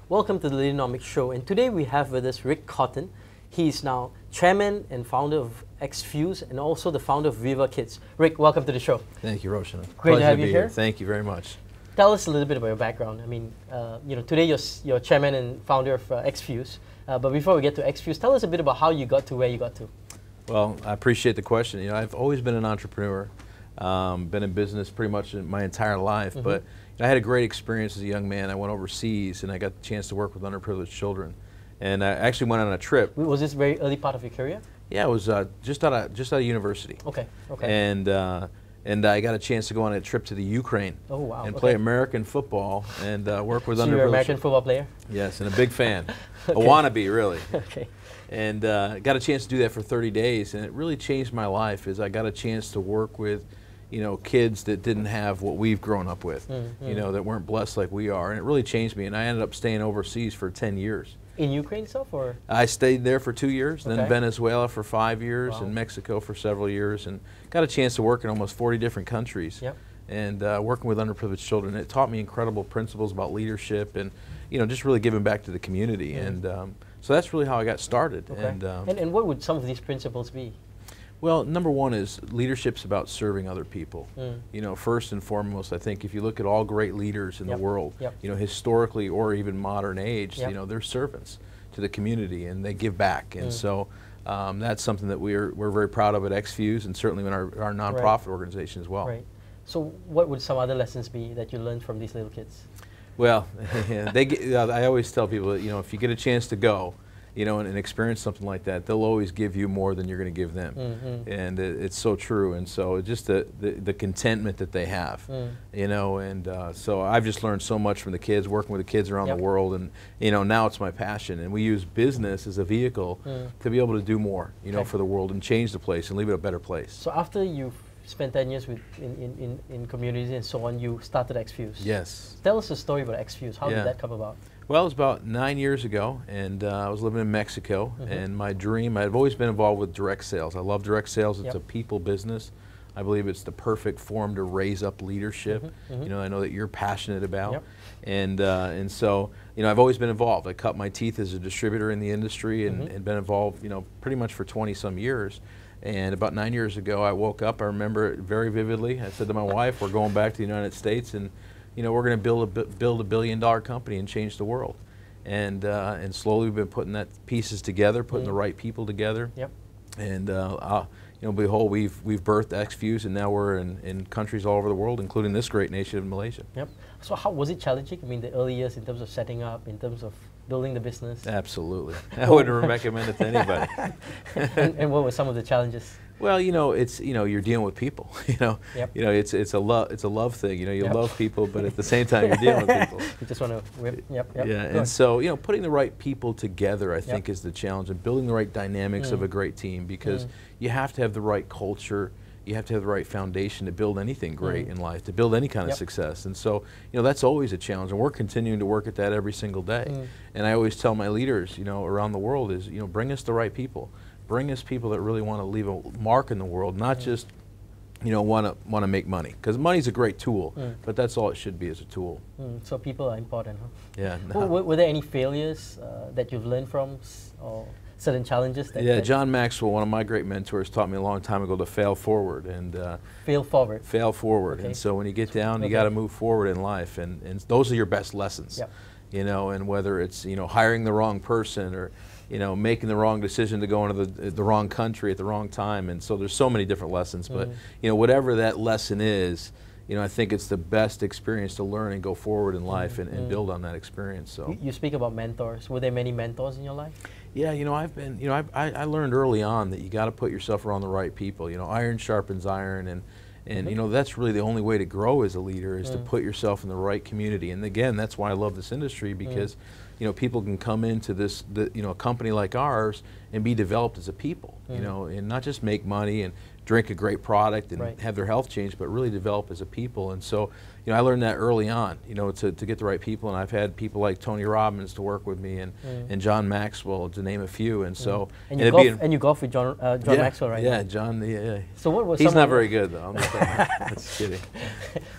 Welcome to the Leaderonomics show, and today we have with us Rick Cotton. He's now chairman and founder of xFuse and also the founder of Viva Kids. Rick, welcome to the show. Thank you, Roshan. Great to have you here. Thank you very much. Tell us a little bit about your background. I mean, today you're chairman and founder of xFuse, but before we get to xFuse, tell us a bit about how you got to where you got to. Well, I appreciate the question. You know, I've always been an entrepreneur, been in business pretty much my entire life, but I had a great experience as a young man. I went overseas and I got the chance to work with underprivileged children. And I actually went on a trip. Was this very early part of your career? Yeah, it was just out of university. Okay, okay. And I got a chance to go on a trip to the Ukraine. Oh, wow. And play American football and work with underprivileged. So you're an American football player? Yes, and a big fan. Okay. A wannabe, really. Okay. And got a chance to do that for 30 days, and it really changed my life. As I got a chance to work with, kids that didn't have what we've grown up with, that weren't blessed like we are, and it really changed me. And I ended up staying overseas for 10 years. In Ukraine itself, or? I stayed there for 2 years, then Venezuela for 5 years, Wow. and Mexico for several years, and got a chance to work in almost 40 different countries. Yep. And working with underprivileged children. It taught me incredible principles about leadership and, just really giving back to the community. And so that's really how I got started. Okay. And what would some of these principles be? Well, number one is leadership's about serving other people. First and foremost, I think if you look at all great leaders in the world, historically or even modern age, they're servants to the community and they give back. And so that's something that we're very proud of at xFuse and certainly in our nonprofit organization as well. Right. So what would some other lessons be that you learned from these little kids? Well, I always tell people that, if you get a chance to go, and experience something like that, they'll always give you more than you're going to give them. And it's so true. And so just the contentment that they have, so I've just learned so much from the kids, working with the kids around the world, and now it's my passion. And we use business as a vehicle to be able to do more, for the world and change the place and leave it a better place. So after you've spent 10 years in communities and so on, you started xFuse. Yes. Tell us a story about xFuse. How did that come about? Well, it was about 9 years ago, and I was living in Mexico, and my dream, I've always been involved with direct sales. I love direct sales. It's a people business. I believe it's the perfect form to raise up leadership. I know that you're passionate about. And so, I've always been involved. I cut my teeth as a distributor in the industry and been involved, pretty much for 20-some years. And about 9 years ago, I woke up, I remember it very vividly. I said to my wife, we're going back to the United States, and we're going to build a billion-dollar company and change the world. And slowly we've been putting that pieces together, putting the right people together. And behold, we've birthed xFuse, and now we're in countries all over the world, including this great nation of Malaysia. So how was it challenging? I mean, the early years in terms of setting up, in terms of building the business? Absolutely. I wouldn't recommend it to anybody. and what were some of the challenges? Well, it's you're dealing with people. It's a love thing. You love people, but at the same time you're dealing with people. You just want to whip. Yeah, and so putting the right people together, I think, is the challenge, and building the right dynamics of a great team, because you have to have the right culture. You have to have the right foundation to build anything great in life, to build any kind of success. And so, that's always a challenge, and we're continuing to work at that every single day. And I always tell my leaders, around the world is, bring us the right people. Bring us people that really want to leave a mark in the world, not just, want to make money. Because money's a great tool, but that's all it should be, as a tool. So people are important, huh? Yeah. No. Were there any failures that you've learned from, or certain challenges? John Maxwell, one of my great mentors, taught me a long time ago to fail forward. And fail forward. Fail forward. And so when you get down, you got to move forward in life, and those are your best lessons. And whether it's hiring the wrong person, or making the wrong decision to go into the wrong country at the wrong time. And so there's so many different lessons, but whatever that lesson is, I think it's the best experience to learn and go forward in life and build on that experience. So you speak about mentors. Were there many mentors in your life? Yeah, I've been, I learned early on that you got to put yourself around the right people. Iron sharpens iron, and that's really the only way to grow as a leader, is to put yourself in the right community. And again, that's why I love this industry, because people can come into this, a company like ours and be developed as a people, and not just make money and drink a great product and have their health change, but really develop as a people. And so, you know, I learned that early on, you know, to get the right people. And I've had people like Tony Robbins to work with me, and John Maxwell, to name a few. And so, and you golf with John Maxwell, right? Yeah, John. So what was he's not very good though. I'm just kidding.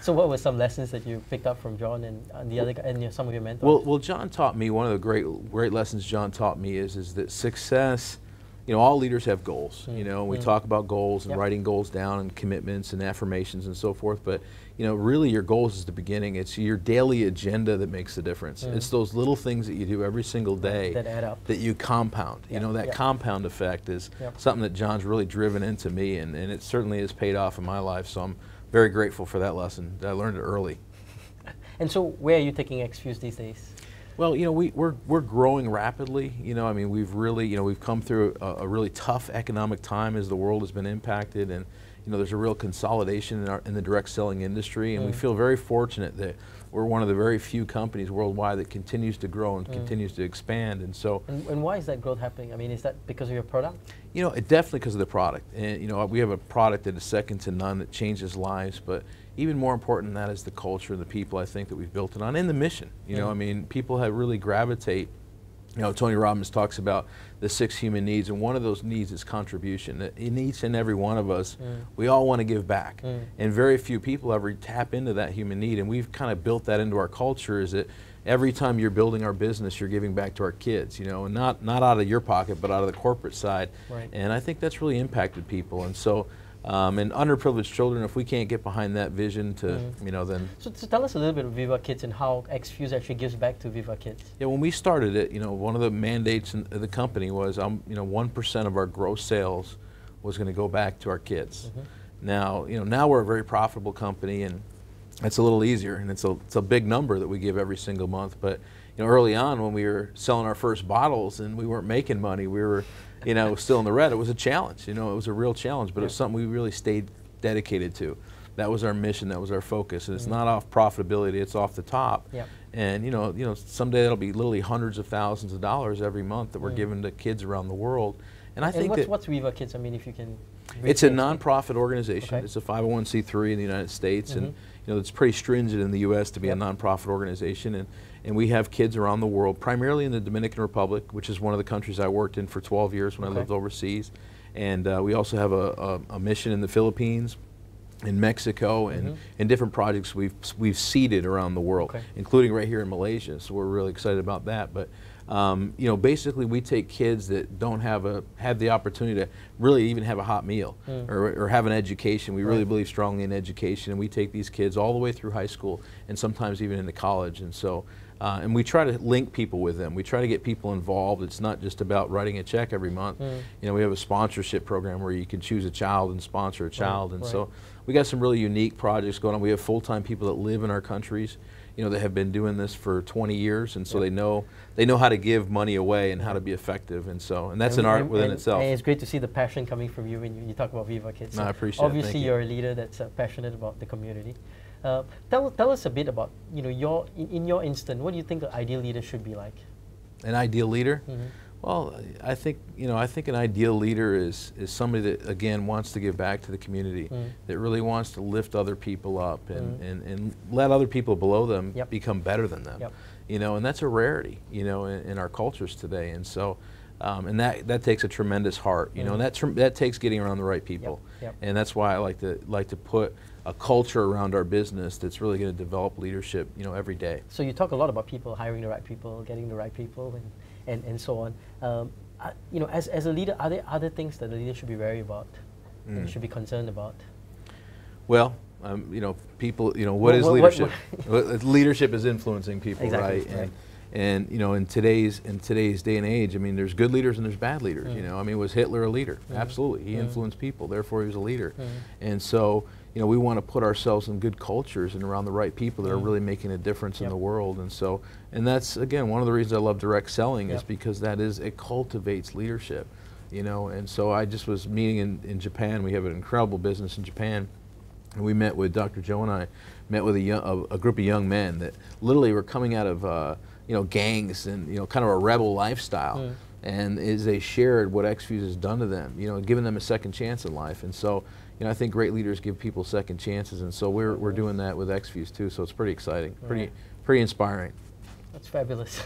So what were some lessons that you picked up from John and the other and some of your mentors? Well, John taught me, one of the great lessons John taught me is that success, you know, all leaders have goals. You know, we talk about goals and writing goals down and commitments and affirmations and so forth, but you know, really your goals is the beginning. It's your daily agenda that makes the difference. It's those little things that you do every single day that add up, that you compound. You know, that compound effect is something that John's really driven into me, and it certainly has paid off in my life. So I'm very grateful for that lesson. I learned it early. And so where are you taking xFuse these days? Well, you know, we're growing rapidly. You know, I mean, we've really, you know, we've come through a really tough economic time as the world has been impacted, and you know, there's a real consolidation in the direct selling industry, and we feel very fortunate that we're one of the very few companies worldwide that continues to grow and continues to expand. And so, and why is that growth happening? I mean, is that because of your product? You know, definitely because of the product. And you know, we have a product that is second to none, that changes lives, but even more important than that is the culture and the people, I think, that we've built it on, and the mission. You know, I mean, people have really gravitate. You know, Tony Robbins talks about the 6 human needs, and one of those needs is contribution. In each and every one of us, we all want to give back, and very few people ever tap into that human need, and we've kind of built that into our culture, is that every time you're building our business, you're giving back to our kids, you know, and not out of your pocket, but out of the corporate side. And I think that's really impacted people. And so, and underprivileged children, if we can't get behind that vision to, you know, then... So tell us a little bit of Viva Kids and how xFuse actually gives back to Viva Kids. Yeah, when we started it, you know, one of the mandates of the company was, you know, 1% of our gross sales was going to go back to our kids. Now, you know, now we're a very profitable company, and it's a little easier, and it's a big number that we give every single month. But, you know, early on when we were selling our first bottles and we weren't making money, we were, you know, still in the red. It was a challenge, you know, it was a real challenge, but it was something we really stayed dedicated to. That was our mission, that was our focus, and it's not off profitability, it's off the top. And you know, someday that'll be literally hundreds of thousands of dollars every month that we're giving to kids around the world. And I think what's Viva Kids? I mean, if you can... It's a nonprofit organization. It's a 501c3 in the United States, and you know, it's pretty stringent in the U.S. to be a nonprofit organization. And we have kids around the world, primarily in the Dominican Republic, which is one of the countries I worked in for 12 years when I lived overseas. And we also have a mission in the Philippines, in Mexico, and in different projects we've seeded around the world, including right here in Malaysia. So we're really excited about that. But you know, basically we take kids that don't have the opportunity to really even have a hot meal or have an education. We really believe strongly in education, and we take these kids all the way through high school and sometimes even into college. And so, and we try to link people with them. We try to get people involved. It's not just about writing a check every month. You know, we have a sponsorship program where you can choose a child and sponsor a child. And so we got some really unique projects going on. We have full-time people that live in our countries, you know, that have been doing this for 20 years, and so they know how to give money away and how to be effective, and that's an art within itself. And it's great to see the passion coming from you when you talk about Viva Kids. No, I appreciate it. Obviously, you're a leader that's passionate about the community. Tell us a bit about, you know, in your instant, what do you think an ideal leader should be like? An ideal leader? Well, I think an ideal leader is somebody that, again, wants to give back to the community, that really wants to lift other people up and let other people below them become better than them. You know, and that's a rarity, you know, in our cultures today. And so, and that takes a tremendous heart, you know, and that takes getting around the right people. And that's why I like to put a culture around our business that's really going to develop leadership, you know, every day. So you talk a lot about people, hiring the right people, getting the right people, and so on. You know, as a leader, are there other things that the leader should be wary about, and should be concerned about? Well, you know, people, you know, what is leadership? Leadership is influencing people, right? And you know, in today's day and age, I mean, there's good leaders and there's bad leaders. You know, I mean, was Hitler a leader? Absolutely, he influenced people. Therefore, he was a leader. And so, you know, we want to put ourselves in good cultures and around the right people that are really making a difference in the world. And so, and that's again one of the reasons I love direct selling is because it cultivates leadership. You know, and so I just was meeting in Japan. We have an incredible business in Japan. And we met with Dr. Joe, and I met with a group of young men that literally were coming out of you know, gangs and, you know, kind of a rebel lifestyle. and is they shared what xFuse has done to them, you know, giving them a second chance in life. And so, you know, I think great leaders give people second chances, and so we're doing that with xFuse too. So it's pretty exciting, pretty inspiring. That's fabulous.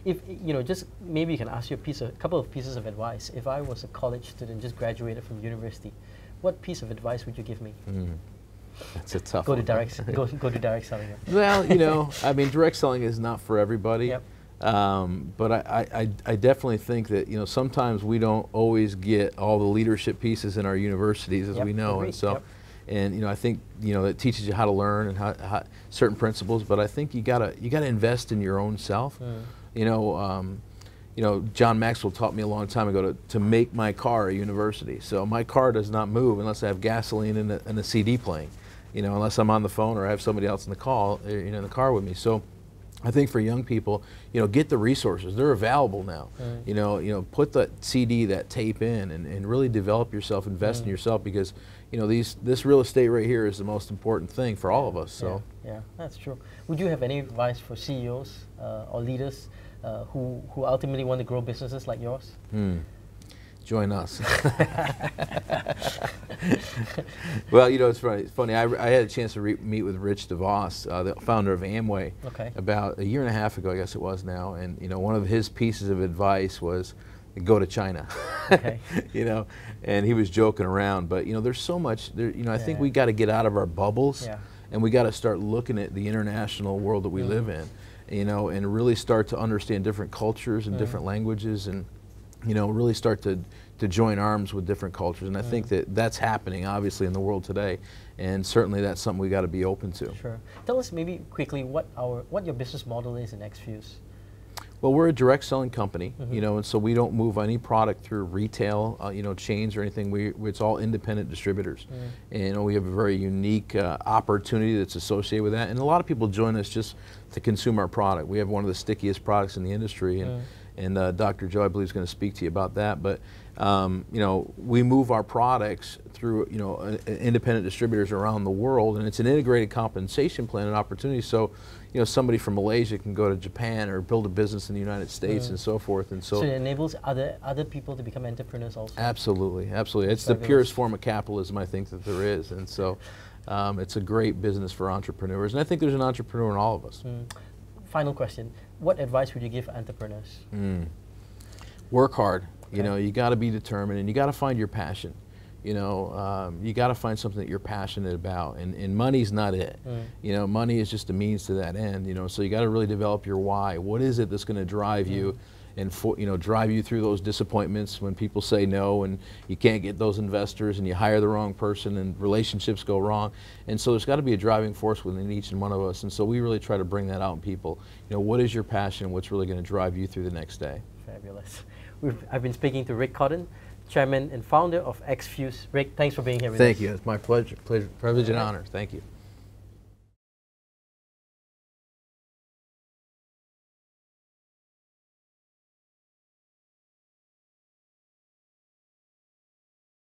If you know, just maybe you can ask you a couple of pieces of advice. If I was a college student, just graduated from university, what piece of advice would you give me? That's a tough go one. To direct, go to direct selling. Well, you know, I mean, direct selling is not for everybody. Yep. But I definitely think that, you know, sometimes we don't always get all the leadership pieces in our universities, as we know. Agreed. And so, and you know, I think, you know, it teaches you how to learn and how certain principles. But I think you gotta invest in your own self. You know, John Maxwell taught me a long time ago to make my car a university. So my car does not move unless I have gasoline and a CD playing. You know, unless I'm on the phone or I have somebody else in the call, you know, in the car with me. So I think for young people, you know, get the resources. They're available now. You know, put that CD, that tape in, and really develop yourself, invest in yourself, because, you know, this real estate right here is the most important thing for all of us. So yeah, that's true. Would you have any advice for CEOs or leaders who ultimately want to grow businesses like yours? Join us. Well, you know, it's funny. I had a chance to meet with Rich DeVos, the founder of Amway, about a year and a half ago, I guess it was now. And, you know, one of his pieces of advice was go to China. You know, and he was joking around. But, you know, there's so much, you know, I think we got to get out of our bubbles, and we got to start looking at the international world that we live in, you know, and really start to understand different cultures and different languages, and, you know, really start to join arms with different cultures. And I think that's happening, obviously, in the world today, and certainly that's something we got to be open to. Sure. Tell us maybe quickly what your business model is in xFuse. Well, we're a direct selling company, you know, and so we don't move any product through retail, you know, chains or anything. It's all independent distributors. And, you know, we have a very unique opportunity that's associated with that. And a lot of people join us just to consume our product. We have one of the stickiest products in the industry, and Dr. Joe, I believe, is going to speak to you about that. But you know, we move our products through, you know, independent distributors around the world, and it's an integrated compensation plan and opportunity. So, you know, somebody from Malaysia can go to Japan or build a business in the United States and so forth. And so it enables other people to become entrepreneurs also. Absolutely, absolutely. It's the purest form of capitalism, I think, that there is. And so it's a great business for entrepreneurs, and I think there's an entrepreneur in all of us. Final question: what advice would you give entrepreneurs? Work hard. You know, you got to be determined, and you got to find your passion. You know, you got to find something that you're passionate about, and money's not it. You know, money is just a means to that end. You know, so you got to really develop your why. What is it that's going to drive you, and you know, drive you through those disappointments when people say no, and you can't get those investors, and you hire the wrong person, and relationships go wrong. And so there's got to be a driving force within each and one of us. And so we really try to bring that out in people. You know, what is your passion? What's really going to drive you through the next day? Fabulous. I've been speaking to Rick Cotton, Chairman and Founder of xFuse. Rick, thanks for being here with us. Thank you. It's my pleasure, privilege and honor. Thank you.